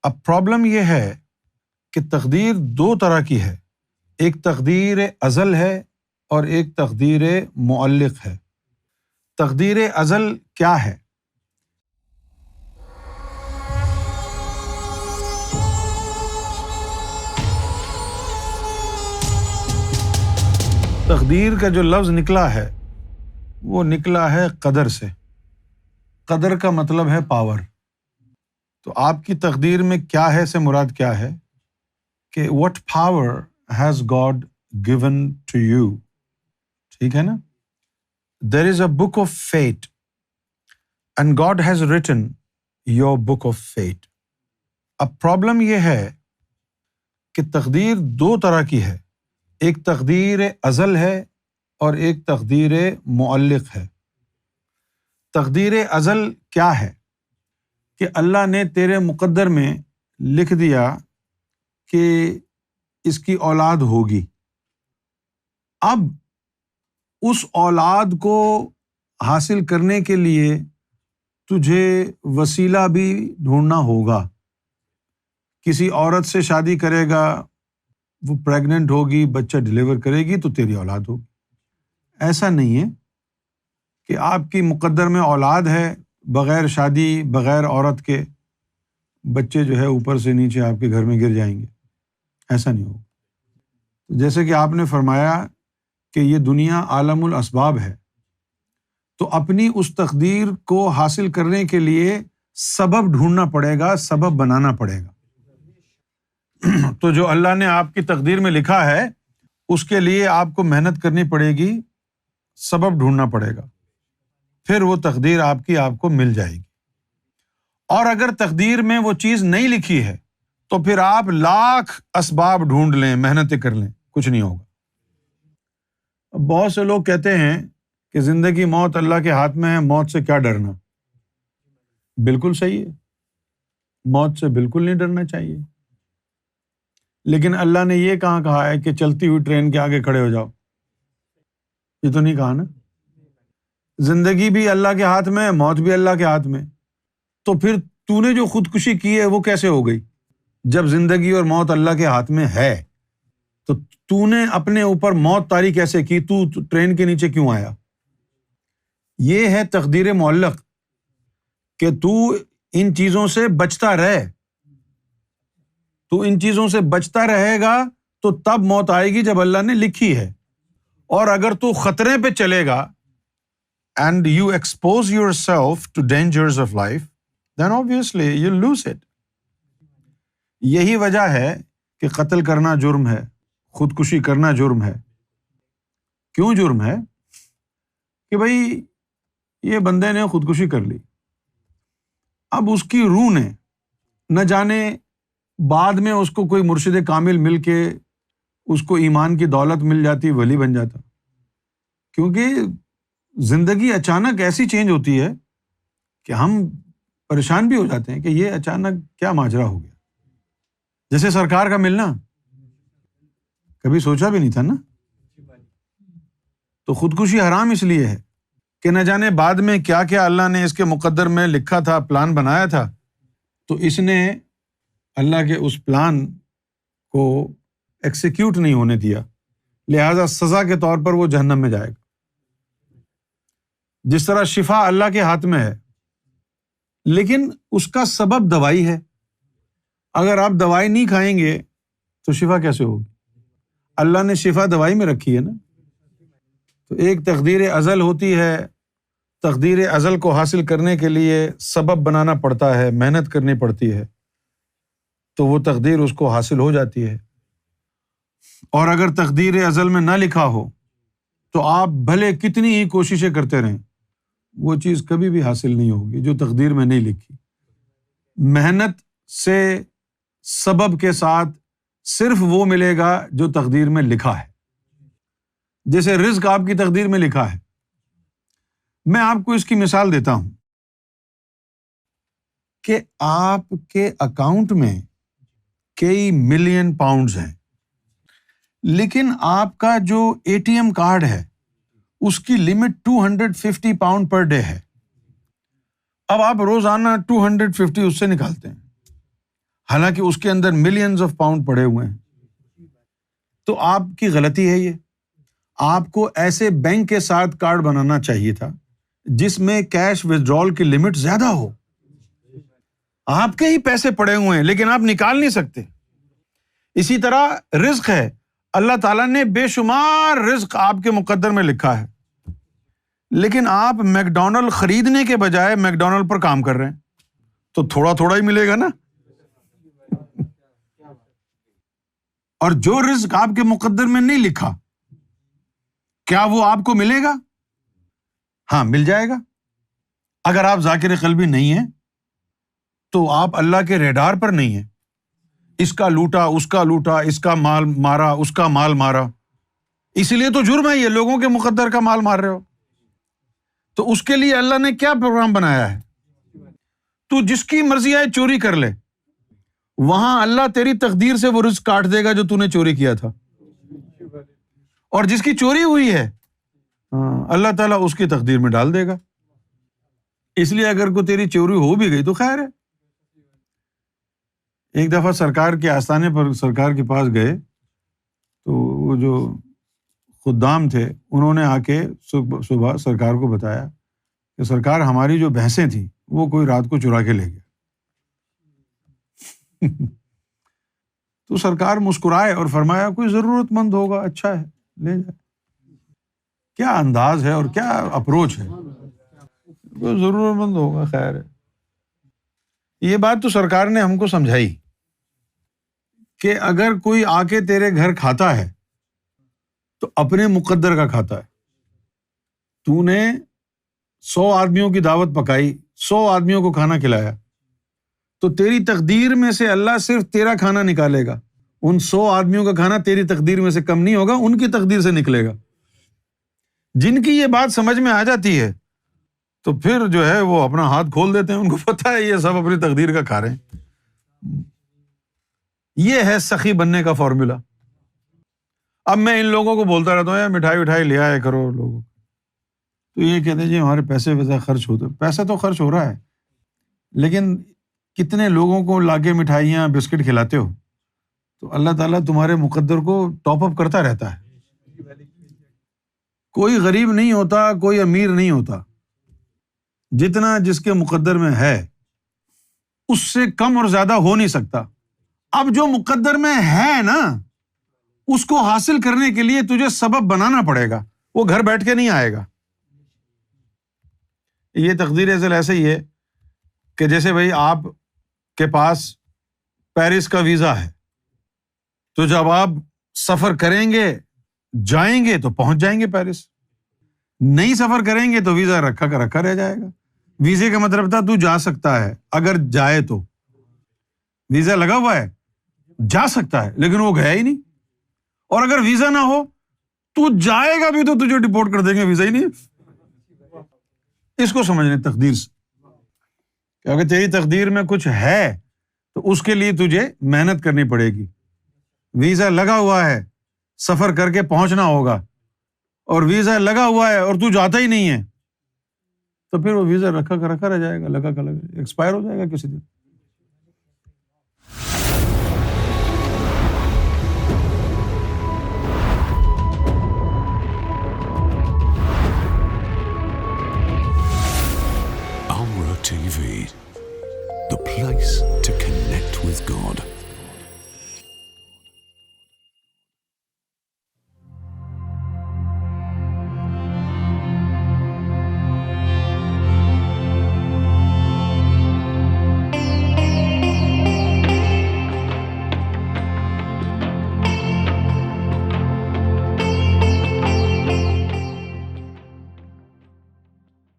اب پرابلم یہ ہے کہ تقدیر دو طرح کی ہے، ایک تقدیر ازل ہے اور ایک تقدیر معلق ہے۔ تقدیر ازل کیا ہے؟ تقدیر کا جو لفظ نکلا ہے وہ نکلا ہے قدر سے۔ قدر کا مطلب ہے پاور۔ تو آپ کی تقدیر میں کیا ہے سے مراد کیا ہے کہ what power has God given to you؟ ٹھیک ہے نا؟ There is a book of fate and God has written your book of fate۔ اب پرابلم یہ ہے کہ تقدیر دو طرح کی ہے، ایک تقدیر ازل ہے اور ایک تقدیر معلق ہے۔ تقدیر ازل کیا ہے کہ اللہ نے تیرے مقدر میں لکھ دیا کہ اس کی اولاد ہوگی۔ اب اس اولاد کو حاصل کرنے کے لیے تجھے وسیلہ بھی ڈھونڈنا ہوگا۔ کسی عورت سے شادی کرے گا، وہ پریگننٹ ہوگی، بچہ ڈیلیور کرے گی تو تیری اولاد ہوگی۔ ایسا نہیں ہے کہ آپ کی مقدر میں اولاد ہے، بغیر شادی بغیر عورت کے بچے جو ہے اوپر سے نیچے آپ کے گھر میں گر جائیں گے، ایسا نہیں ہوگا۔ جیسے کہ آپ نے فرمایا کہ یہ دنیا عالم الاسباب ہے، تو اپنی اس تقدیر کو حاصل کرنے کے لیے سبب ڈھونڈنا پڑے گا، سبب بنانا پڑے گا۔ تو جو اللہ نے آپ کی تقدیر میں لکھا ہے اس کے لیے آپ کو محنت کرنی پڑے گی، سبب ڈھونڈنا پڑے گا، پھر وہ تقدیر آپ کو مل جائے گی۔ اور اگر تقدیر میں وہ چیز نہیں لکھی ہے تو پھر آپ لاکھ اسباب ڈھونڈ لیں، محنتیں کر لیں، کچھ نہیں ہوگا۔ بہت سے لوگ کہتے ہیں کہ زندگی موت اللہ کے ہاتھ میں ہے، موت سے کیا ڈرنا۔ بالکل صحیح ہے، موت سے بالکل نہیں ڈرنا چاہیے، لیکن اللہ نے یہ کہا ہے کہ چلتی ہوئی ٹرین کے آگے کھڑے ہو جاؤ؟ یہ تو نہیں کہا نا۔ زندگی بھی اللہ کے ہاتھ میں ہے، موت بھی اللہ کے ہاتھ میں، تو پھر تو نے جو خودکشی کی ہے وہ کیسے ہو گئی؟ جب زندگی اور موت اللہ کے ہاتھ میں ہے تو تو نے اپنے اوپر موت طاری کیسے کی؟ تو ٹرین کے نیچے کیوں آیا؟ یہ ہے تقدیر معلق کہ تو ان چیزوں سے بچتا رہے، تو ان چیزوں سے بچتا رہے گا تو تب موت آئے گی جب اللہ نے لکھی ہے۔ اور اگر تو خطرے پہ چلے گا and you expose yourself to dangers of life, then obviously you'll lose it۔ یہی وجہ ہے کہ قتل کرنا جرم ہے، خودکشی کرنا جرم ہے۔ کیوں جرم ہے؟ کہ بھائی یہ بندے نے خودکشی کر لی، اب اس کی روح نے نہ جانے بعد میں اس کو کوئی مرشد کامل مل کے اس کو ایمان کی دولت مل جاتی، ولی بن جاتا۔ کیونکہ زندگی اچانک ایسی چینج ہوتی ہے کہ ہم پریشان بھی ہو جاتے ہیں کہ یہ اچانک کیا ماجرا ہو گیا۔ جیسے سرکار کا ملنا کبھی سوچا بھی نہیں تھا نا۔ تو خودکشی حرام اس لیے ہے کہ نہ جانے بعد میں کیا کیا اللہ نے اس کے مقدر میں لکھا تھا، پلان بنایا تھا، تو اس نے اللہ کے اس پلان کو ایکسیکیوٹ نہیں ہونے دیا، لہذا سزا کے طور پر وہ جہنم میں جائے گا۔ جس طرح شفا اللہ کے ہاتھ میں ہے، لیکن اس کا سبب دوائی ہے۔ اگر آپ دوائی نہیں کھائیں گے تو شفا کیسے ہوگی؟ اللہ نے شفا دوائی میں رکھی ہے نا۔ تو ایک تقدیر ازل ہوتی ہے، تقدیر ازل کو حاصل کرنے کے لیے سبب بنانا پڑتا ہے، محنت کرنی پڑتی ہے، تو وہ تقدیر اس کو حاصل ہو جاتی ہے۔ اور اگر تقدیر ازل میں نہ لکھا ہو تو آپ بھلے کتنی ہی کوششیں کرتے رہیں، وہ چیز کبھی بھی حاصل نہیں ہوگی جو تقدیر میں نہیں لکھی۔ محنت سے سبب کے ساتھ صرف وہ ملے گا جو تقدیر میں لکھا ہے۔ جیسے رزق آپ کی تقدیر میں لکھا ہے۔ میں آپ کو اس کی مثال دیتا ہوں کہ آپ کے اکاؤنٹ میں کئی ملین پاؤنڈز ہیں، لیکن آپ کا جو ATM کارڈ ہے اس کی لمٹ 250 پاؤنڈ پر ڈے ہے۔ اب آپ روزانہ 250 اس سے نکالتے ہیں، حالانکہ اس کے اندر ملینز آف پاؤنڈ پڑے ہوئے ہیں. تو آپ کی غلطی ہے یہ. آپ کو ایسے بینک کے ساتھ کارڈ بنانا چاہیے تھا جس میں کیش ودرال کی لمٹ زیادہ ہو. آپ کے ہی پیسے پڑے ہوئے ہیں لیکن آپ نکال نہیں سکتے. اسی طرح رزق ہے، اللہ تعالیٰ نے بے شمار رزق آپ کے مقدر میں لکھا ہے، لیکن آپ میکڈونلڈ خریدنے کے بجائے میکڈونلڈ پر کام کر رہے ہیں، تو تھوڑا تھوڑا ہی ملے گا نا. اور جو رزق آپ کے مقدر میں نہیں لکھا، کیا وہ آپ کو ملے گا؟ ہاں، مل جائے گا. اگر آپ ذاکر قلبی نہیں ہیں تو آپ اللہ کے ریڈار پر نہیں ہیں. اس کا لوٹا، اس کا لوٹا، اس کا مال مارا، اس کا مال مارا، اس لیے تو جرم ہے یہ، لوگوں کے مقدر کا مال مار رہے ہو. تو اس کے لیے اللہ نے کیا پروگرام بنایا ہے؟ تو جس کی مرضی آئے چوری کر لے، وہاں اللہ تیری تقدیر سے وہ رزق کاٹ دے گا جو تو نے چوری کیا تھا. اور جس کی چوری ہوئی ہے اللہ تعالیٰ اس کی تقدیر میں ڈال دے گا. اس لیے اگر کوئی تیری چوری ہو بھی گئی تو خیر ہے. ایک دفعہ سرکار کے آستانے پر سرکار کے پاس گئے تو وہ جو خدام تھے انہوں نے آ کے صبح سرکار کو بتایا کہ سرکار ہماری جو بھینسیں تھیں وہ کوئی رات کو چرا کے لے گیا. تو سرکار مسکرائے اور فرمایا کوئی ضرورت مند ہوگا، اچھا ہے لے جائے. کیا انداز ہے اور کیا اپروچ ہے. کوئی ضرورت مند ہوگا، خیر ہے. یہ بات تو سرکار نے ہم کو سمجھائی کہ اگر کوئی آ کے تیرے گھر کھاتا ہے تو اپنے مقدر کا کھاتا ہے. تو نے 100 آدمیوں کی دعوت پکائی، 100 آدمیوں کو کھانا کھلایا، تو تیری تقدیر میں سے اللہ صرف تیرا کھانا نکالے گا. ان 100 آدمیوں کا کھانا تیری تقدیر میں سے کم نہیں ہوگا، ان کی تقدیر سے نکلے گا. جن کی یہ بات سمجھ میں آ جاتی ہے تو پھر جو ہے وہ اپنا ہاتھ کھول دیتے ہیں، ان کو پتہ ہے یہ سب اپنی تقدیر کا کھا رہے ہیں. یہ ہے سخی بننے کا فارمولا. اب میں ان لوگوں کو بولتا رہتا ہوں یار مٹھائی وٹھائی لے آئے کرو لوگوں، تو یہ کہتے ہیں جی ہمارے پیسے ویسے خرچ ہوتے. پیسہ تو خرچ ہو رہا ہے، لیکن کتنے لوگوں کو لا کے مٹھائیاں بسکٹ کھلاتے ہو؟ تو اللہ تعالیٰ تمہارے مقدر کو ٹاپ اپ کرتا رہتا ہے. کوئی غریب نہیں ہوتا، کوئی امیر نہیں ہوتا. جتنا جس کے مقدر میں ہے اس سے کم اور زیادہ ہو نہیں سکتا. اب جو مقدر میں ہے نا اس کو حاصل کرنے کے لیے تجھے سبب بنانا پڑے گا، وہ گھر بیٹھ کے نہیں آئے گا. یہ تقدیر ازل ایسے ہی ہے کہ جیسے بھائی آپ کے پاس پیرس کا ویزا ہے، تو جب آپ سفر کریں گے جائیں گے تو پہنچ جائیں گے پیرس. نہیں سفر کریں گے تو ویزا رکھا کا رکھا رہ جائے گا. ویزے کا مطلب تھا تو جا سکتا ہے اگر جائے تو. ویزا لگا ہوا ہے جا سکتا ہے لیکن وہ گیا ہی نہیں. اور اگر ویزا نہ ہو تو جائے گا بھی تو تجھے ڈپورٹ کر دیں گے، ویزا ہی نہیں. اس کو سمجھنے تقدیر سے کہ اگر تیری تقدیر میں کچھ ہے تو اس کے لیے تجھے محنت کرنی پڑے گی. ویزا لگا ہوا ہے، سفر کر کے پہنچنا ہوگا، اور ویزا لگا ہوا ہے اور تو جاتا ہی نہیں ہے تو پھر وہ ویزا رکھا کا رکھا رہ جائے گا، لگا کا لگا ایکسپائر ہو جائے گا کسی دن. Amra TV, the place to connect with God.